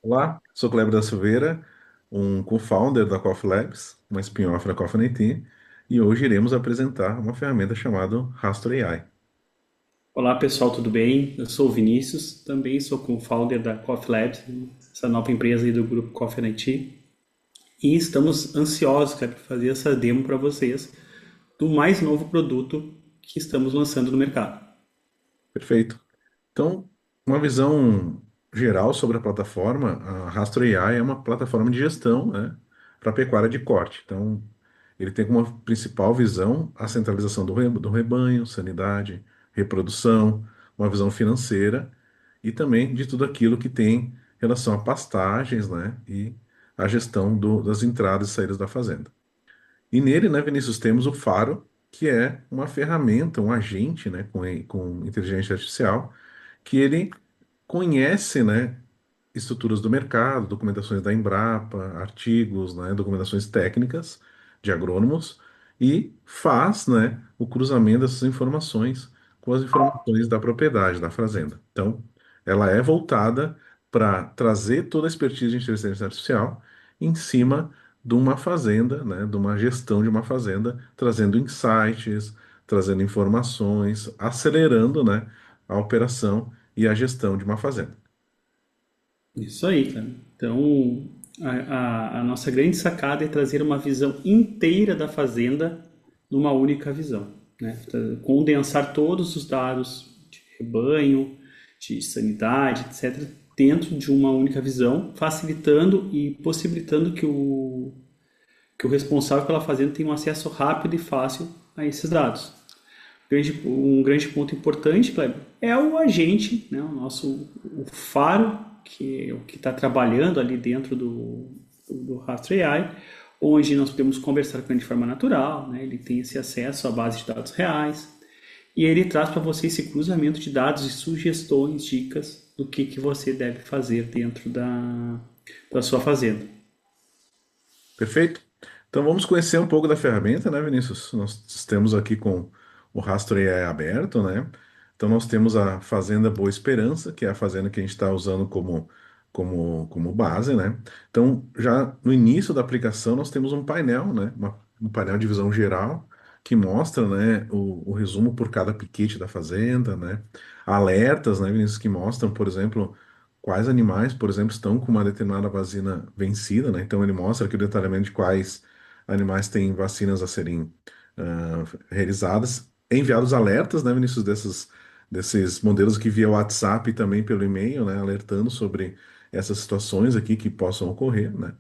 Olá, sou Kleber da Silveira, um co-founder da Coffee Labs, uma spin-off da Coffee IT, e hoje iremos apresentar uma ferramenta chamada Rastro AI. Olá pessoal, tudo bem? Eu sou o Vinícius, também sou co-founder da Coffee Labs, essa nova empresa aí do grupo Coffee IT. E estamos ansiosos, cara, para fazer essa demo para vocês do mais novo produto que estamos lançando no mercado. Perfeito. Então, uma visão geral sobre a plataforma, a Rastro AI é uma plataforma de gestão, né, para pecuária de corte. Então, ele tem como principal visão a centralização do rebanho, sanidade, reprodução, uma visão financeira e também de tudo aquilo que tem relação a pastagens, né, e a gestão das entradas e saídas da fazenda. E nele, né, Vinícius, temos o Faro, que é uma ferramenta, um agente, né, com inteligência artificial, que ele conhece, né, estruturas do mercado, documentações da Embrapa, artigos, né, documentações técnicas de agrônomos e faz, né, o cruzamento dessas informações com as informações da propriedade, da fazenda. Então, ela é voltada para trazer toda a expertise de inteligência artificial em cima de uma fazenda, né, de uma gestão de uma fazenda, trazendo insights, trazendo informações, acelerando, né, a operação e a gestão de uma fazenda. Isso aí, cara. Então, a nossa grande sacada é trazer uma visão inteira da fazenda numa única visão, né? Condensar todos os dados de rebanho, de sanidade, etc., dentro de uma única visão, facilitando e possibilitando que o responsável pela fazenda tenha um acesso rápido e fácil a esses dados. Um grande ponto importante, Kleber, é o agente, né, o faro, que é o que está trabalhando ali dentro do Rastro AI, onde nós podemos conversar com ele de forma natural, né, ele tem esse acesso à base de dados reais, e ele traz para você esse cruzamento de dados e sugestões, dicas do que você deve fazer dentro da sua fazenda. Perfeito? Então vamos conhecer um pouco da ferramenta, né, Vinícius? Nós estamos aqui com o Rastro AI aberto, né? Então nós temos a Fazenda Boa Esperança, que é a fazenda que a gente está usando como base, né? Então já no início da aplicação nós temos um painel, né? Um painel de visão geral que mostra, né, o resumo por cada piquete da fazenda, né? Alertas, né, Vinícius, que mostram, por exemplo, quais animais, por exemplo, estão com uma determinada vacina vencida, né? Então ele mostra aqui o detalhamento de quais animais têm vacinas a serem realizadas. É enviados alertas, né, Vinícius, desses modelos que via WhatsApp e também pelo e-mail, né, alertando sobre essas situações aqui que possam ocorrer, né?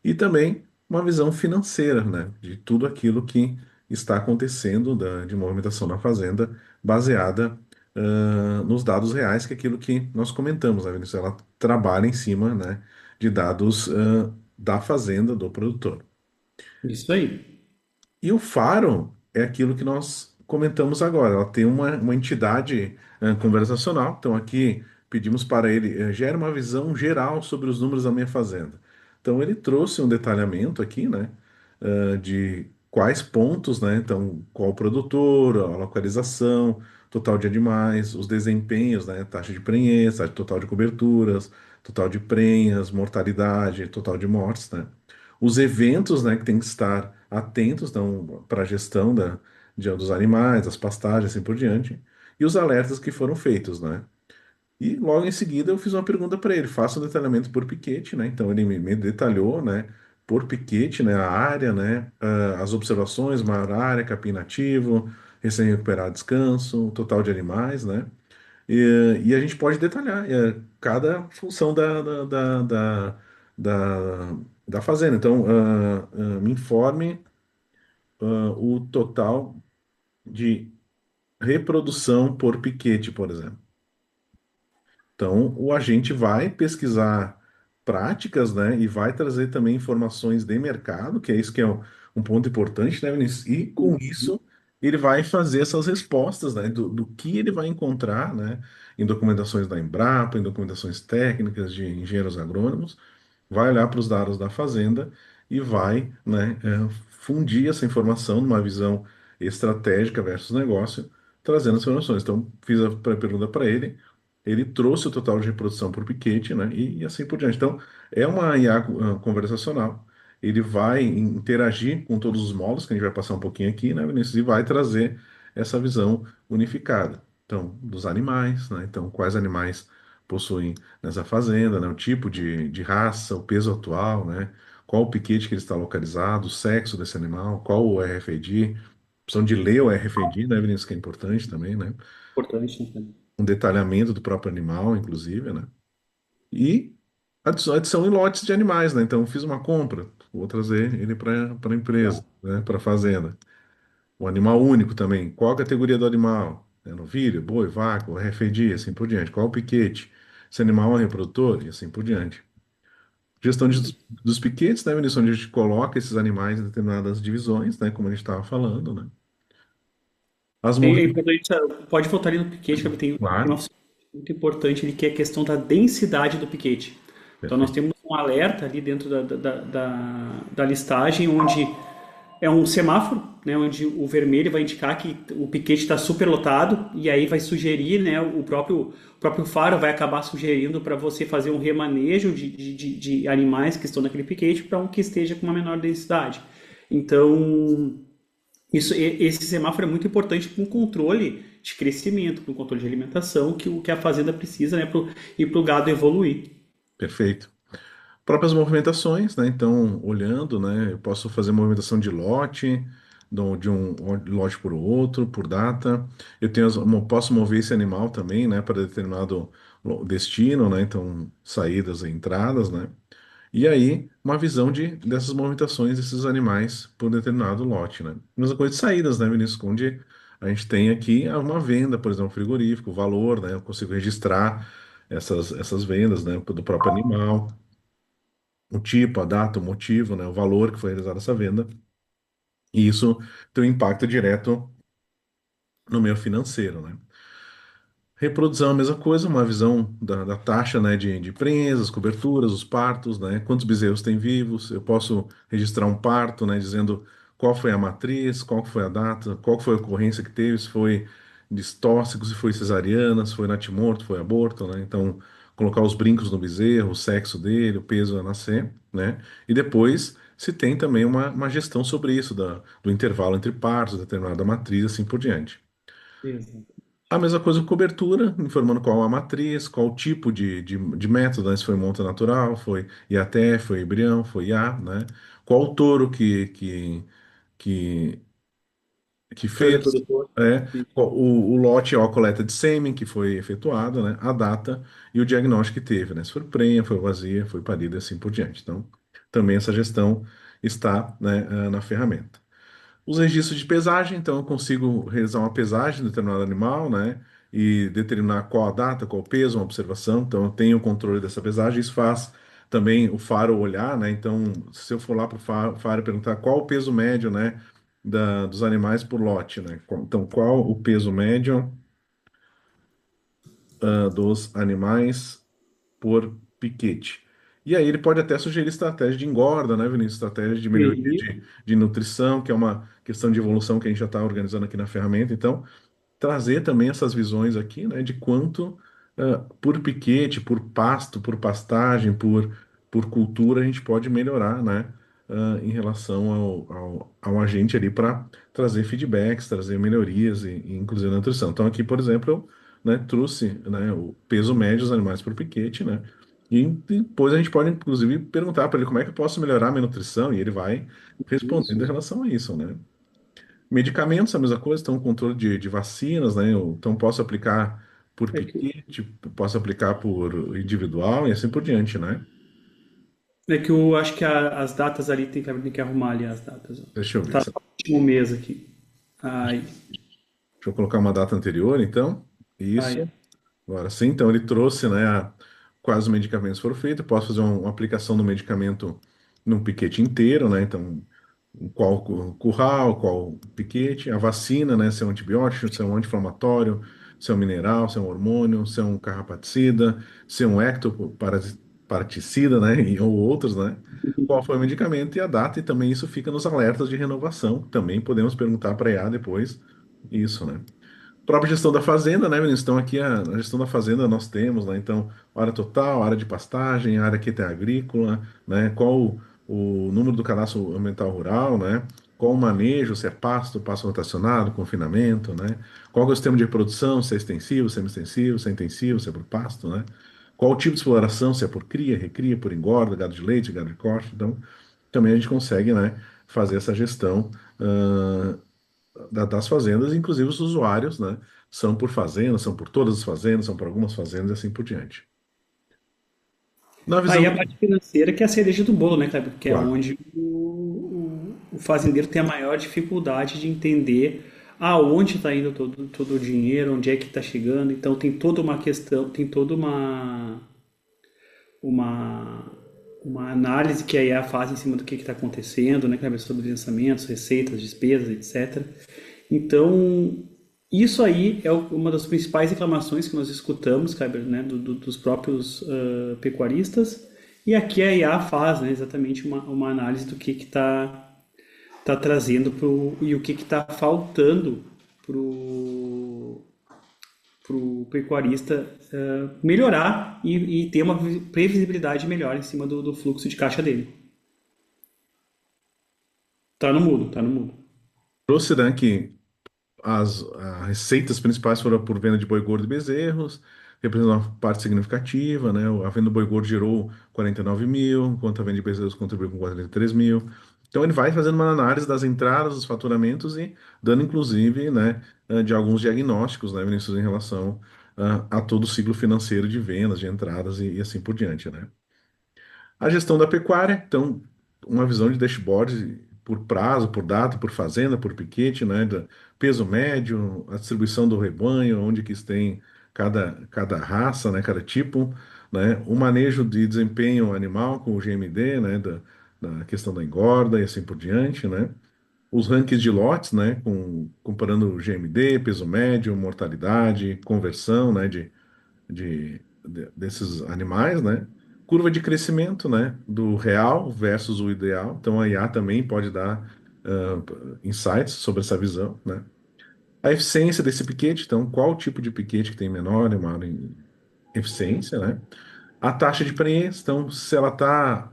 E também uma visão financeira, né, de tudo aquilo que está acontecendo de movimentação na fazenda, baseada nos dados reais, que é aquilo que nós comentamos, a Venezuela trabalha em cima, né, de dados da fazenda do produtor. Isso aí. E o Faro é aquilo que nós comentamos agora. Ela tem uma entidade conversacional. Então, aqui pedimos para ele gere uma visão geral sobre os números da minha fazenda. Então, ele trouxe um detalhamento aqui, né, de quais pontos, né? Então, qual o produtor, a localização, total de animais, os desempenhos, né? Taxa de prenhez, taxa total de coberturas, total de prenhas, mortalidade, total de mortes, né? Os eventos, né, que tem que estar atentos então, para a gestão dos animais, das pastagens, assim por diante, e os alertas que foram feitos, né? E logo em seguida eu fiz uma pergunta para ele, faça o detalhamento por piquete, né? Então ele me detalhou, né, por piquete, né, a área, né, as observações, maior área, capim nativo, recém-recuperado descanso, total de animais, né? E a gente pode detalhar cada função da, da fazenda. Então, me informe o total de reprodução por piquete, por exemplo. Então, o agente vai pesquisar práticas, né, e vai trazer também informações de mercado, que é isso que é um ponto importante, né, Vinícius? E com isso, ele vai fazer essas respostas, né, do que ele vai encontrar, né, em documentações da Embrapa, em documentações técnicas de engenheiros agrônomos, vai olhar para os dados da fazenda e vai, né, fundir essa informação numa visão estratégica versus negócio, trazendo as informações. Então, fiz a pergunta para ele. ele trouxe o total de reprodução por piquete, né? E assim por diante. Então, é uma IA conversacional. Ele vai interagir com todos os módulos, que a gente vai passar um pouquinho aqui, né, Vinícius? E vai trazer essa visão unificada. Então, dos animais, né? Então, quais animais possuem nessa fazenda, né? O tipo de raça, o peso atual, né? Qual o piquete que ele está localizado, o sexo desse animal, qual o RFID. Opção de ler o RFID, né, Vinícius? Que é importante também, né? Importante, né? Um detalhamento do próprio animal, inclusive, né? E adição em lotes de animais, né? Então, fiz uma compra, vou trazer ele para a empresa, Legal. né? Para a fazenda. O animal único também. Qual a categoria do animal? É novilho, boi, vaca, RFID, assim por diante. Qual o piquete? Esse animal é reprodutor e assim por diante. Gestão dos piquetes, né, Vinícius? Onde a gente coloca esses animais em determinadas divisões, né? Como a gente estava falando, né? As É movimentações, importante, pode voltar ali no piquete, que tem uma claro. função muito importante ali, que é a questão da densidade do piquete. Então, nós Perfeito. temos um alerta ali dentro da listagem, onde é um semáforo, né, onde o vermelho vai indicar que o piquete está superlotado, e aí vai sugerir, né, o próprio faro vai acabar sugerindo para você fazer um remanejo de animais que estão naquele piquete para um que esteja com uma menor densidade. Então, esse semáforo é muito importante para um controle de crescimento, para um controle de alimentação, que a fazenda precisa, né, e para o gado evoluir. Perfeito. Próprias movimentações, né? Então, olhando, né? Eu posso fazer movimentação de lote, de um lote por outro, por data. Eu tenho, posso mover esse animal também, né? Para determinado destino, né? Então, saídas e entradas, né? E aí, uma visão dessas movimentações desses animais por determinado lote, né? Mesma coisa de saídas, né, Vinícius? Onde a gente tem aqui uma venda, por exemplo, frigorífico, o valor, né? Eu consigo registrar essas vendas, né? Do próprio animal, o tipo, a data, o motivo, né, o valor que foi realizada essa venda, e isso tem um impacto direto no meu financeiro, né? Reprodução é a mesma coisa, uma visão da taxa, né, de presas, coberturas, os partos, né, quantos bezerros tem vivos, eu posso registrar um parto, né, dizendo qual foi a matriz, qual foi a data, qual foi a ocorrência que teve, se foi distóxico, se foi cesariana, se foi natimorto, foi aborto, né, então colocar os brincos no bezerro, o sexo dele, o peso a nascer, né, e depois se tem também uma gestão sobre isso, do intervalo entre partos, determinada matriz, assim por diante. Exato. A mesma coisa com cobertura, informando qual a matriz, qual o tipo de método, né? Se foi monta natural, foi IAT, foi embrião, foi IA, né? Qual o touro que, que Foi o fez, reprodutor. qual o lote ou a coleta de sêmen que foi efetuado, né? A data e o diagnóstico que teve, né? Se foi prenha, foi vazia, foi parida e assim por diante. Então, também essa gestão está, né, na ferramenta. Os registros de pesagem, então eu consigo realizar uma pesagem de determinado animal, né? E determinar qual a data, qual o peso, uma observação. Então eu tenho o controle dessa pesagem. Isso faz também o faro olhar, né? Então, se eu for lá para o faro e perguntar qual o peso médio, né? Dos animais por lote, né? Então, qual o peso médio, dos animais por piquete? E aí ele pode até sugerir estratégia de engorda, né, Vinícius? Estratégia de melhoria E de nutrição, que é uma questão de evolução que a gente já está organizando aqui na ferramenta. Então, trazer também essas visões aqui, né, de quanto por piquete, por pasto, por pastagem, por cultura a gente pode melhorar, né, em relação ao agente ali para trazer feedbacks, trazer melhorias e inclusive na nutrição. Então aqui, por exemplo, eu, né, trouxe, né, o peso médio dos animais por piquete, né, e depois a gente pode inclusive perguntar para ele como é que eu posso melhorar a minha nutrição e ele vai respondendo em isso. relação a isso, né. Medicamentos, a mesma coisa, então controle de vacinas, né? Então posso aplicar por É que, piquete, posso aplicar por individual e assim por diante, né? é que eu acho que as datas ali tem que arrumar ali as datas. Ó. Deixa eu ver. Tá no último mês aqui. Aí, Deixa eu colocar uma data anterior, então. aí. Isso. Agora sim, então ele trouxe, né, quais os medicamentos foram feitos. Eu posso fazer uma aplicação do medicamento num piquete inteiro, né? Então, qual curral, qual piquete, a vacina, né? Se é um antibiótico, se é um anti-inflamatório, se é um mineral, se é um hormônio, se é um carrapaticida, se é um ectoparasicida, né? Ou outros, né? Qual foi o medicamento e a data, e também isso fica nos alertas de renovação. Também podemos perguntar para a IA depois isso, né? própria gestão da fazenda, né, Vinícius? Então, aqui a gestão da fazenda nós temos, né? Então, área total, área de pastagem, área que tem agrícola, né? Qual o número do cadastro ambiental rural, né? Qual o manejo, se é pasto, pasto rotacionado, confinamento, né? Qual é o sistema de reprodução, se é extensivo, semi-extensivo, se é intensivo, se é por pasto, né? Qual o tipo de exploração, se é por cria, recria, por engorda, gado de leite, gado de corte. Então, também a gente consegue, né, fazer essa gestão das fazendas, inclusive os usuários, né, são por fazenda, são por todas as fazendas, são por algumas fazendas e assim por diante. Na visão Aí a do... parte financeira que é a cereja do bolo, né, Kleber? Que é Claro. onde o fazendeiro tem a maior dificuldade de entender aonde está indo todo o dinheiro, onde é que está chegando. Então tem toda uma questão, tem toda uma, uma análise que a IA faz em cima do que está acontecendo, né, Kleber? Sobre lançamentos, receitas, despesas, etc. Então, isso aí é uma das principais reclamações que nós escutamos, Kleber, né, dos próprios pecuaristas. E aqui a IA faz, né, exatamente uma análise do que tá trazendo e o que está faltando para o pecuarista melhorar e ter uma previsibilidade melhor em cima do fluxo de caixa dele. Tá no mudo, tá no mudo. Trouxe, né, que as receitas principais foram por venda de boi gordo e bezerros, representa uma parte significativa, né? A venda do boi gordo gerou 49 mil, enquanto a venda de bezerros contribuiu com 43 mil. Então ele vai fazendo uma análise das entradas, dos faturamentos e dando inclusive, né, de alguns diagnósticos, né, Vinícius, em relação a todo o ciclo financeiro de vendas, de entradas e assim por diante, né? A gestão da pecuária, então, uma visão de dashboard por prazo, por data, por fazenda, por piquete, né? Peso médio, a distribuição do rebanho, onde que tem cada raça, né? Cada tipo, né? O manejo de desempenho animal com o GMD, né? Da questão da engorda e assim por diante, né? Os rankings de lotes, né? Comparando o GMD, peso médio, mortalidade, conversão, né? Desses animais, né? Curva de crescimento, né? Do real versus o ideal. Então a IA também pode dar insights sobre essa visão, né? A eficiência desse piquete, então qual tipo de piquete que tem menor e maior eficiência, né? A taxa de preço, então se ela está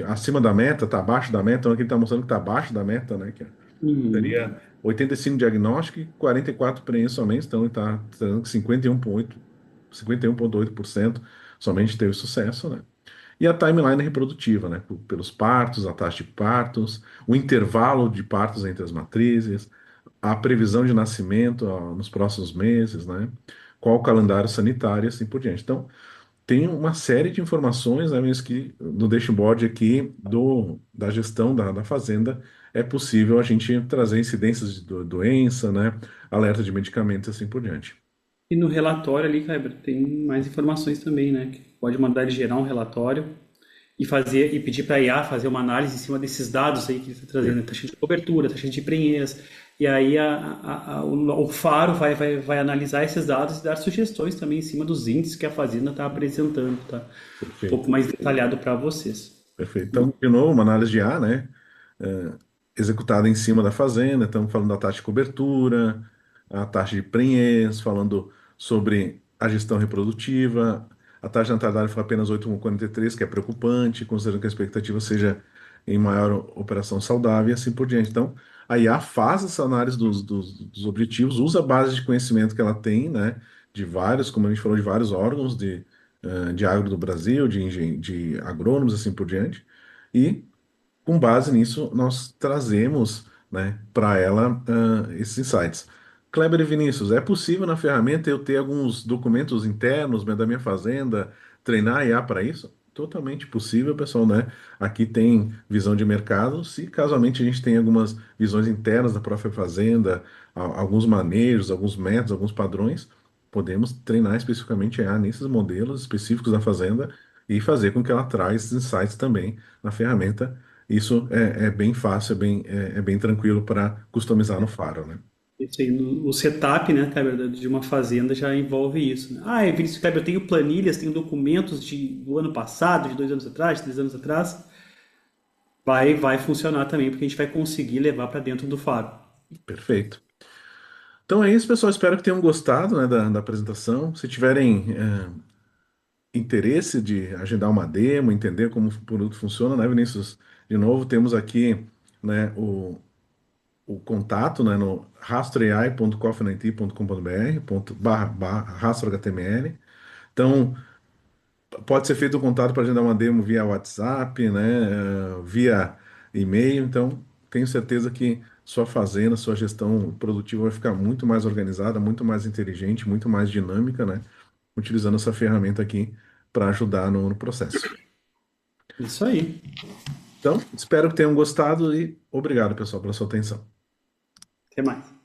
acima da meta, está abaixo da meta, então aqui está mostrando que está abaixo da meta, né? Que Uhum. seria 85 diagnóstico e 44 preenche somente, então está dizendo que 51,8% somente teve sucesso, né? E a timeline reprodutiva, né? Pelos partos, a taxa de partos, o intervalo de partos entre as matrizes, a previsão de nascimento nos próximos meses, né? Qual o calendário sanitário e assim por diante. Então, tem uma série de informações, né, mas que no dashboard aqui da gestão da fazenda é possível a gente trazer incidências de doença, né, alerta de medicamentos e assim por diante. E no relatório ali, Kleber, tem mais informações também, né? Que pode mandar ele gerar um relatório e pedir para a IA fazer uma análise em cima desses dados aí que ele está trazendo, né? Taxa de cobertura, taxa de prenhez. E aí o Faro vai analisar esses dados e dar sugestões também em cima dos índices que a Fazenda está apresentando, tá? Um Perfeito. pouco mais detalhado para vocês. Perfeito. Então, de novo, uma análise de A, né? eh, Executada em cima da fazenda. Estamos falando da taxa de cobertura, a taxa de prenhez, falando sobre a gestão reprodutiva. A taxa de natalidade foi apenas 8,43, que é preocupante, considerando que a expectativa seja em maior operação saudável e assim por diante. Então, a IA faz essa análise dos objetivos, usa a base de conhecimento que ela tem, né? De vários, como a gente falou, de vários órgãos de agro do Brasil, de agrônomos, assim por diante. E, com base nisso, nós trazemos, né, para ela, esses insights. Kleber e Vinícius, é possível na ferramenta eu ter alguns documentos internos, né, da minha fazenda, treinar a IA para isso? Totalmente possível, pessoal, né? Aqui tem visão de mercado. Se casualmente a gente tem algumas visões internas da própria fazenda, alguns manejos, alguns métodos, alguns padrões, podemos treinar especificamente a IA nesses modelos específicos da fazenda e fazer com que ela traga esses insights também na ferramenta. Isso é bem fácil, é bem tranquilo para customizar no Faro, né? Isso aí, o setup, né, Kleber, de uma fazenda já envolve isso, né? Ah, Vinícius, Kleber, eu tenho planilhas, tenho documentos do ano passado, de 2 anos atrás, de 3 anos atrás. Vai funcionar também, porque a gente vai conseguir levar para dentro do faro. Perfeito. Então é isso, pessoal. Espero que tenham gostado, né, da apresentação. Se tiverem interesse de agendar uma demo, entender como o produto funciona, né, Vinícius? De novo, temos aqui, né, o contato, né, no rastroai.coffee90.com.br, /rastro HTML. Então, pode ser feito o contato para agendar uma demo via WhatsApp, né, via e-mail. Então, tenho certeza que sua fazenda, sua gestão produtiva vai ficar muito mais organizada, muito mais inteligente, muito mais dinâmica, né, utilizando essa ferramenta aqui para ajudar no processo. Isso aí. Então, espero que tenham gostado e obrigado, pessoal, pela sua atenção. Até mais.